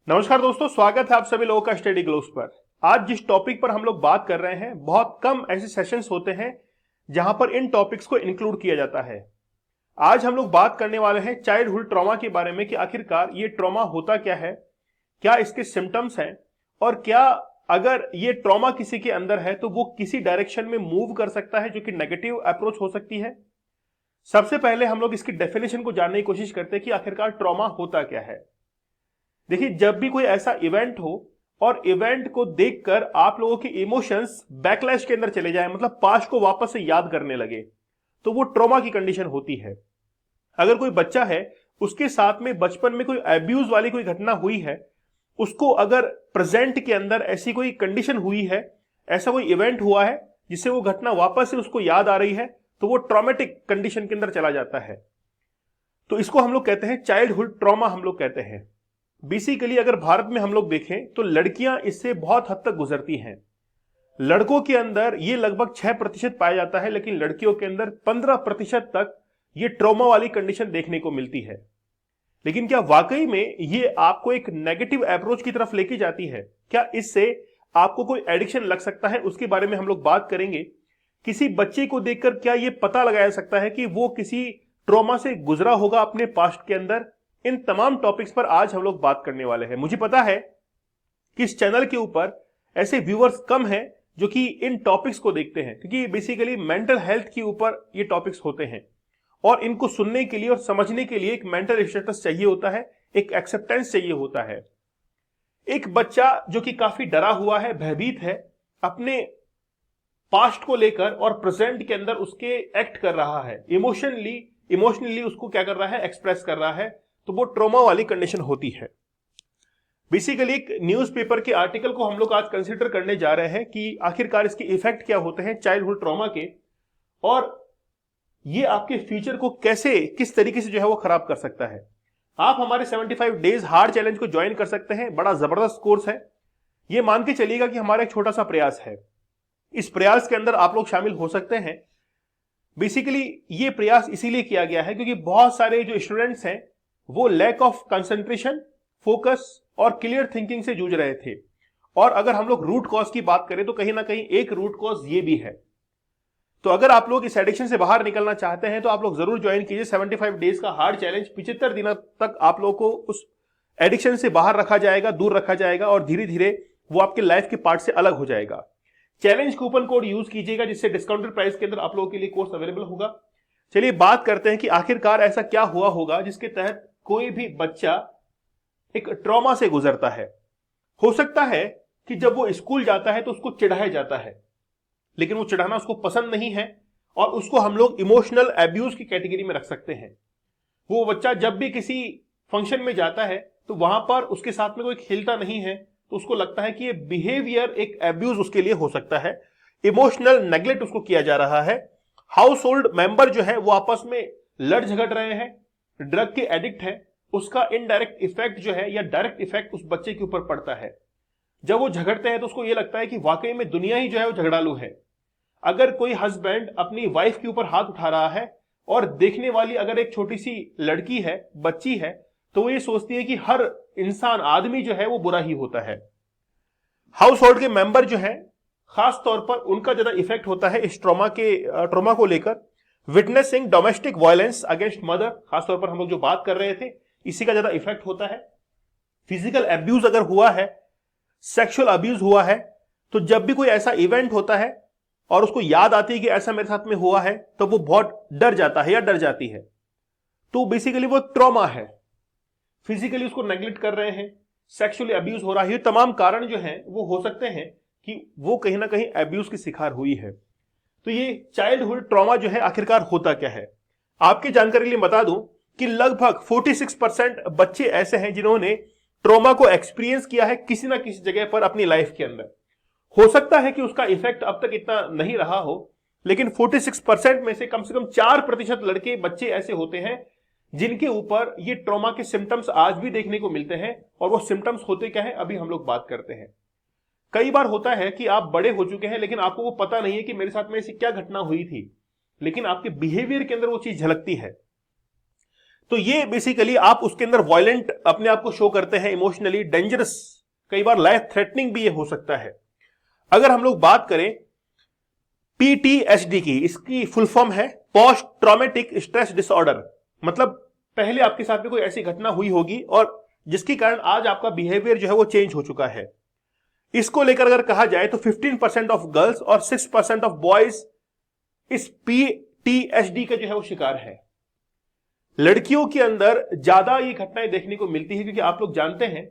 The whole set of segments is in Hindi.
नमस्कार दोस्तों, स्वागत है आप सभी लोगों का स्टडी ग्लोब्स पर। आज जिस टॉपिक पर हम लोग बात कर रहे हैं, बहुत कम ऐसे सेशंस होते हैं जहां पर इन टॉपिक्स को इंक्लूड किया जाता है। आज हम लोग बात करने वाले हैं चाइल्डहुड ट्रॉमा के बारे में कि आखिरकार ये ट्रॉमा होता क्या है, क्या इसके सिम्टम्स हैं और क्या अगर ये ट्रॉमा किसी के अंदर है तो वो किसी डायरेक्शन में मूव कर सकता है जो कि नेगेटिव अप्रोच हो सकती है। सबसे पहले हम लोग इसकी डेफिनेशन को जानने की कोशिश करते हैं कि आखिरकार ट्रॉमा होता क्या है। देखिए, जब भी कोई ऐसा इवेंट हो और इवेंट को देखकर आप लोगों के इमोशंस बैकलैश के अंदर चले जाए, मतलब पास्ट को वापस से याद करने लगे, तो वो ट्रॉमा की कंडीशन होती है। अगर कोई बच्चा है, उसके साथ में बचपन में कोई एब्यूज वाली कोई घटना हुई है, उसको अगर प्रेजेंट के अंदर ऐसी कोई कंडीशन हुई है, ऐसा कोई इवेंट हुआ है जिससे वो घटना वापस से उसको याद आ रही है, तो वो ट्रॉमेटिक कंडीशन के अंदर चला जाता है। तो इसको हम लोग कहते हैं चाइल्डहुड ट्रॉमा, हम लोग कहते हैं। बेसिकली अगर भारत में हम लोग देखें तो लड़कियां इससे बहुत हद तक गुजरती हैं। लड़कों के अंदर ये लगभग 6% पाया जाता है, लेकिन लड़कियों के अंदर 15% तक ये ट्रॉमा वाली कंडीशन देखने को मिलती है। लेकिन क्या वाकई में ये आपको एक नेगेटिव अप्रोच की तरफ लेके जाती है? क्या इससे आपको कोई एडिक्शन लग सकता है? उसके बारे में हम लोग बात करेंगे। किसी बच्चे को देखकर क्या ये पता लगाया सकता है कि वो किसी ट्रॉमा से गुजरा होगा अपने पास्ट के अंदर? इन तमाम टॉपिक्स पर आज हम लोग बात करने वाले हैं। मुझे पता है कि इस चैनल के ऊपर ऐसे व्यूअर्स कम हैं जो कि इन टॉपिक्स को देखते हैं, क्योंकि बेसिकली मेंटल हेल्थ के ऊपर ये टॉपिक्स होते हैं और इनको सुनने के लिए और समझने के लिए एक मेंटल स्टेटस चाहिए होता है, एक एक्सेप्टेंस चाहिए होता है। एक बच्चा जो कि काफी डरा हुआ है, भयभीत है अपने पास्ट को लेकर और प्रेजेंट के अंदर उसके एक्ट कर रहा है, इमोशनली उसको क्या कर रहा है, एक्सप्रेस कर रहा है, तो वो ट्रॉमा वाली कंडीशन होती है। बेसिकली एक न्यूज़पेपर के आर्टिकल को हम लोग आज कंसीडर करने जा रहे हैं कि आखिरकार इसके इफेक्ट क्या होते हैं चाइल्डहुड ट्रॉमा के, और ये आपके फ्यूचर को कैसे, किस तरीके से जो है वो खराब कर सकता है। आप हमारे 75 डेज हार्ड चैलेंज को ज्वाइन कर सकते हैं। बड़ा जबरदस्त कोर्स है। ये मान के चलिएगा कि हमारा एक छोटा सा प्रयास है, इस प्रयास के अंदर आप लोग शामिल हो सकते हैं। बेसिकली ये प्रयास इसीलिए किया गया है क्योंकि बहुत सारे जो स्टूडेंट्स हैं वो लैक ऑफ कंसंट्रेशन, फोकस और क्लियर थिंकिंग से जूझ रहे थे। और अगर हम लोग रूट कॉज की बात करें तो कहीं ना कहीं एक रूट कॉज ये भी है। तो अगर आप लोग इस एडिक्शन से बाहर निकलना चाहते हैं तो आप लोग जरूर ज्वाइन कीजिए 75 डेज का हार्ड चैलेंज। 75 दिनों तक आप लोग को उस एडिक्शन से बाहर रखा जाएगा, दूर रखा जाएगा और धीरे धीरे वो आपके लाइफ के पार्ट से अलग हो जाएगा। चैलेंज कूपन कोड यूज कीजिएगा जिससे डिस्काउंटेड प्राइस के अंदर आप लोगों के लिए कोर्स अवेलेबल होगा। चलिए बात करते हैं कि आखिरकार ऐसा क्या हुआ होगा जिसके तहत कोई भी बच्चा एक ट्रॉमा से गुजरता है। हो सकता है कि जब वो स्कूल जाता है तो उसको चिढ़ाया जाता है, लेकिन वो चिढ़ाना उसको पसंद नहीं है और उसको हम लोग इमोशनल एब्यूज की कैटेगरी में रख सकते हैं। वो बच्चा जब भी किसी फंक्शन में जाता है तो वहां पर उसके साथ में कोई खेलता नहीं है तो उसको लगता है कि ये बिहेवियर एक एब्यूज उसके लिए हो सकता है। इमोशनल नेग्लेक्ट उसको किया जा रहा है। हाउस होल्ड मेंबर जो है वो आपस में लड़ झगड़ रहे हैं, ड्रग के एडिक्ट है, उसका इनडायरेक्ट इफेक्ट जो है या डायरेक्ट इफेक्ट उस बच्चे के ऊपर पड़ता है। जब वो झगड़ते हैं तो उसको ये लगता है कि वाकई में दुनिया ही जो है वो झगड़ालू है। अगर कोई हस्बैंड अपनी वाइफ के ऊपर हाथ उठा रहा है और देखने वाली अगर एक छोटी सी लड़की है, बच्ची है, तो वो ये सोचती है कि हर इंसान, आदमी जो है वो बुरा ही होता है। हाउस होल्ड के मेंबर जो है खास तौर पर उनका ज्यादा इफेक्ट होता है इस ट्रॉमा को लेकर। Witnessing domestic violence against mother, खासतौर पर हम लोग जो बात कर रहे थे, इसी का ज्यादा इफेक्ट होता है। फिजिकल अब्यूज अगर हुआ है, सेक्सुअल अब्यूज हुआ है, तो जब भी कोई ऐसा इवेंट होता है और उसको याद आती है कि ऐसा मेरे साथ में हुआ है, तो वो बहुत डर जाता है या डर जाती है। तो बेसिकली वो ट्रॉमा है। फिजिकली उसको नेग्लेक्ट कर रहे हैं, सेक्सुअली अब्यूज हो रहा है, ये तमाम कारण जो है वो हो सकते हैं कि वो कहीं ना कहीं अब्यूज की शिकार हुई है। तो ये चाइल्डहुड ट्रॉमा जो है आखिरकार होता क्या है, आपकी जानकारी के लिए बता दूं कि लगभग 46% बच्चे ऐसे हैं जिन्होंने ट्रॉमा को एक्सपीरियंस किया है किसी ना किसी जगह पर अपनी लाइफ के अंदर। हो सकता है कि उसका इफेक्ट अब तक इतना नहीं रहा हो, लेकिन 46% में से कम 4% लड़के, बच्चे ऐसे होते हैं जिनके ऊपर ये ट्रॉमा के सिम्टम्स आज भी देखने को मिलते हैं। और वो सिम्टम्स होते क्या है, अभी हम लोग बात करते हैं। कई बार होता है कि आप बड़े हो चुके हैं लेकिन आपको वो पता नहीं है कि मेरे साथ में ऐसी क्या घटना हुई थी, लेकिन आपके बिहेवियर के अंदर वो चीज झलकती है। तो ये बेसिकली आप उसके अंदर वायलेंट अपने आप को शो करते हैं, इमोशनली डेंजरस, कई बार लाइफ थ्रेटनिंग भी ये हो सकता है। अगर हम लोग बात करें PTSD की, इसकी फुल फॉर्म है पोस्ट ट्रॉमेटिक स्ट्रेस डिसऑर्डर। मतलब पहले आपके साथ में कोई ऐसी घटना हुई होगी और जिसके कारण आज आपका बिहेवियर जो है वो चेंज हो चुका है। इसको लेकर अगर कहा जाए तो 15% ऑफ गर्ल्स और 6% ऑफ बॉयज इस PTSD का जो है वो शिकार है। लड़कियों के अंदर ज्यादा ये घटनाएं देखने को मिलती है क्योंकि आप लोग जानते हैं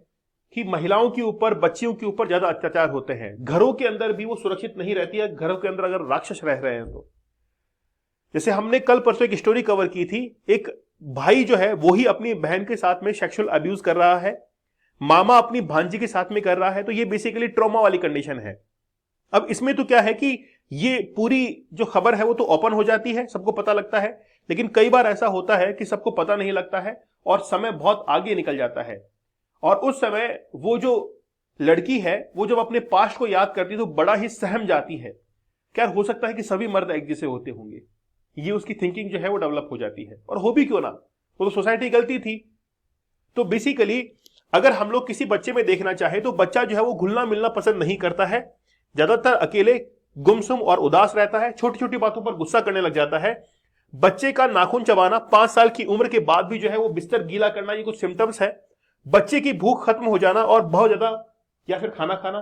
कि महिलाओं के ऊपर, बच्चियों के ऊपर ज्यादा अत्याचार होते हैं। घरों के अंदर भी वो सुरक्षित नहीं रहती है, घरों के अंदर अगर राक्षस रह रहे हैं तो। जैसे हमने कल परसों एक स्टोरी कवर की थी, एक भाई जो है वो ही अपनी बहन के साथ में सेक्सुअल अब्यूज कर रहा है, मामा अपनी भांजी के साथ में कर रहा है, तो ये बेसिकली ट्रॉमा वाली कंडीशन है। अब इसमें तो क्या है कि ये पूरी जो खबर है वो तो ओपन हो जाती है, सबको पता लगता है, लेकिन कई बार ऐसा होता है कि सबको पता नहीं लगता है और समय बहुत आगे निकल जाता है। और उस समय वो जो लड़की है वो जब अपने पास्ट को याद करती है तो बड़ा ही सहम जाती है। क्या हो सकता है कि सभी मर्द एक जैसे होते होंगे, ये उसकी थिंकिंग जो है वो डेवलप हो जाती है। और हो भी क्यों ना, वो तो सोसाइटी गलती थी। तो बेसिकली अगर हम लोग किसी बच्चे में देखना चाहे तो बच्चा जो है वो घुलना मिलना पसंद नहीं करता है, ज्यादातर अकेले गुमसुम और उदास रहता है, छोटी छोटी बातों पर गुस्सा करने लग जाता है। बच्चे का नाखून चबाना, 5 साल की उम्र के बाद भी जो है वो बिस्तर गीला करना, ये कुछ सिम्टम्स है। बच्चे की भूख खत्म हो जाना और बहुत ज्यादा, या फिर खाना खाना,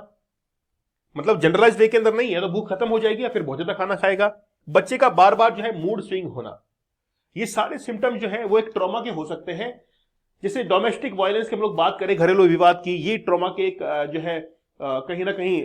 मतलब जनरलाइज वे के अंदर नहीं है तो भूख खत्म हो जाएगी या फिर बहुत ज्यादा खाना खाएगा। बच्चे का बार बार जो है मूड स्विंग होना, ये सारे सिम्टम जो है वो एक ट्रॉमा के हो सकते हैं। जैसे डोमेस्टिक वायलेंस की हम लोग बात करें, घरेलू विवाद की, ये ट्रॉमा के एक जो है कहीं ना कहीं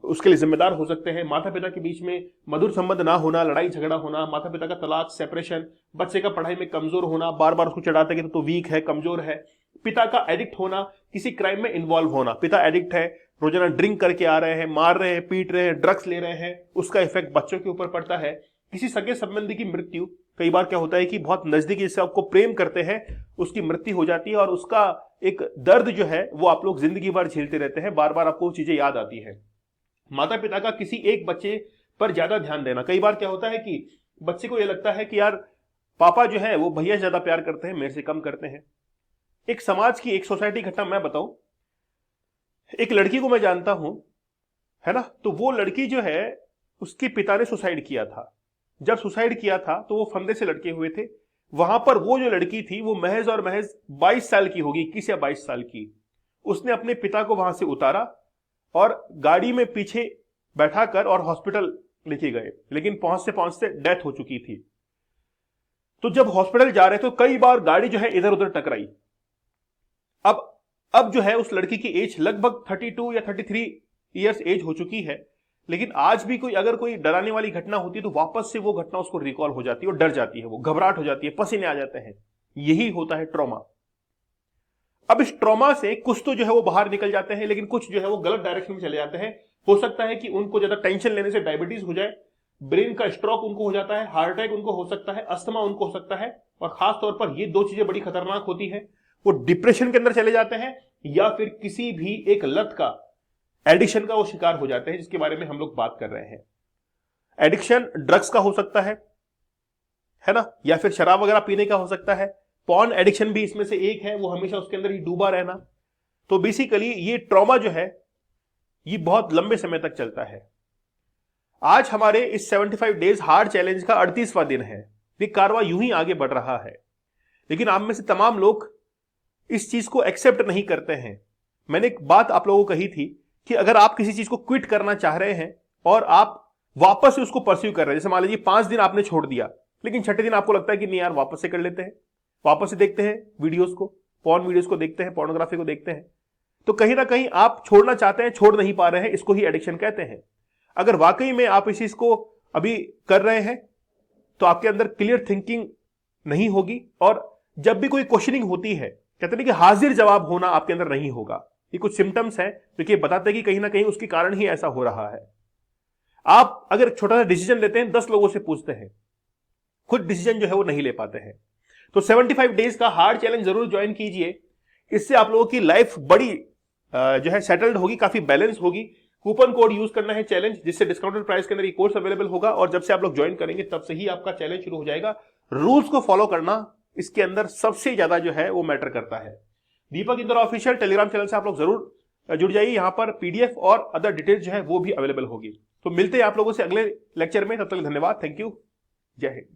उसके लिए जिम्मेदार हो सकते हैं। माता पिता के बीच में मधुर संबंध ना होना, लड़ाई झगड़ा होना, माता पिता का तलाक, सेपरेशन, बच्चे का पढ़ाई में कमजोर होना, बार बार उसको चढ़ाते कि तो वीक है, कमजोर है। पिता का एडिक्ट होना, किसी क्राइम में इन्वॉल्व होना, पिता एडिक्ट है, रोजाना ड्रिंक करके आ रहे हैं, मार रहे हैं, पीट रहे हैं, ड्रग्स ले रहे हैं, उसका इफेक्ट बच्चों के ऊपर पड़ता है। किसी सगे संबंधी की मृत्यु, कई बार क्या होता है कि बहुत नजदीकी जिससे आपको प्रेम करते हैं उसकी मृत्यु हो जाती है और उसका एक दर्द जो है वो आप लोग जिंदगी भर झेलते रहते हैं, बार बार आपको चीजें याद आती है। माता पिता का किसी एक बच्चे पर ज्यादा ध्यान देना, कई बार क्या होता है कि बच्चे को यह लगता है कि यार पापा जो है वो भैया से ज्यादा प्यार करते हैं, मेरे से कम करते हैं। एक समाज की, एक सोसाइटी घटना मैं बताऊं, एक लड़की को मैं जानता हूं, है ना, तो वो लड़की जो है उसके पिता ने सुसाइड किया था। जब सुसाइड किया था तो वो फंदे से लटके हुए थे। वहां पर वो जो लड़की थी वो महज और महज 22 साल की होगी, 21 या 22 साल की। उसने अपने पिता को वहां से उतारा और गाड़ी में पीछे बैठाकर और हॉस्पिटल लेके गए, लेकिन पहुंचते पहुंचते डेथ हो चुकी थी। तो जब हॉस्पिटल जा रहे थे तो कई बार गाड़ी जो है इधर उधर टकराई। अब जो है उस लड़की की एज लगभग 32 या 33 ईयर्स एज हो चुकी है, लेकिन आज भी अगर कोई डराने वाली घटना होती है तो वापस से वो घटना उसको रिकॉल हो जाती है और डर जाती है, वो घबराहट हो जाती है, पसीने आ जाते हैं। यही होता है ट्रॉमा। अब इस ट्रॉमा से कुछ तो जो है वो बाहर निकल जाते हैं, लेकिन कुछ जो है वो गलत डायरेक्शन में चले जाते हैं। हो सकता है कि उनको ज्यादा टेंशन लेने से डायबिटीज हो जाए, ब्रेन का स्ट्रोक उनको हो जाता है, हार्ट अटैक उनको हो सकता है, अस्थमा उनको हो सकता है, और खास तौर पर ये 2 चीजें बड़ी खतरनाक होती है, वो डिप्रेशन के अंदर चले जाते हैं या फिर किसी भी एक लत का, एडिक्शन का वो शिकार हो जाते हैं, जिसके बारे में हम लोग बात कर रहे हैं। एडिक्शन ड्रग्स का हो सकता है ना, या फिर शराब वगैरह पीने का हो सकता है। पॉर्न एडिक्शन भी इसमें से एक है, वो हमेशा उसके अंदर ही डूबा रहना। तो बेसिकली ये ट्रॉमा जो है ये बहुत लंबे समय तक चलता है। आज हमारे इस 75 डेज हार्ड चैलेंज का 38वां दिन है। ये कारवां यूं ही आगे बढ़ रहा है, लेकिन आप में से तमाम लोग इस चीज को एक्सेप्ट नहीं करते हैं। मैंने एक बात आप लोगों को कही थी कि अगर आप किसी चीज को क्विट करना चाह रहे हैं और आप वापस से उसको परस्यू कर रहे हैं, जैसे मान लीजिए 5 दिन आपने छोड़ दिया, लेकिन छठे दिन आपको लगता है कि नहीं यार वापस से कर लेते हैं, वापस से देखते हैं वीडियोस को, पॉर्न वीडियोस को देखते हैं, पोर्नोग्राफी को देखते हैं, तो कहीं ना कहीं आप छोड़ना चाहते हैं, छोड़ नहीं पा रहे हैं। इसको ही एडिक्शन कहते हैं। अगर वाकई में आप इस चीज को अभी कर रहे हैं तो आपके अंदर क्लियर थिंकिंग नहीं होगी, और जब भी कोई क्वेश्चनिंग होती है, कहते हैं कि हाजिर जवाब होना आपके अंदर नहीं होगा। ये कुछ सिम्टम्स हैं जो कि बताते हैं कि कहीं ना कहीं उसके कारण ही ऐसा हो रहा है। आप अगर छोटा सा डिसीजन लेते हैं, 10 लोगों से पूछते हैं, खुद डिसीजन जो है वो नहीं ले पाते हैं। तो 75 डेज का हार्ड चैलेंज जरूर ज्वाइन कीजिए। इससे आप लोगों की लाइफ बड़ी जो है सेटल्ड होगी, काफी बैलेंस होगी। कूपन कोड यूज करना है चैलेंज, जिससे डिस्काउंटेड प्राइस के अंदर ये कोर्स अवेलेबल होगा, और जब से आप लोग ज्वाइन करेंगे तब से ही आपका चैलेंज शुरू हो जाएगा। रूल्स को फॉलो करना इसके अंदर सबसे ज्यादा जो है वो मैटर करता है। दीपक इंदौरा ऑफिशियल टेलीग्राम चैनल से आप लोग जरूर जुड़ जाइए, यहां पर पीडीएफ और अदर डिटेल्स जो है वो भी अवेलेबल होगी। तो मिलते हैं आप लोगों से अगले लेक्चर में, तब तक धन्यवाद, थैंक यू, जय हिंद।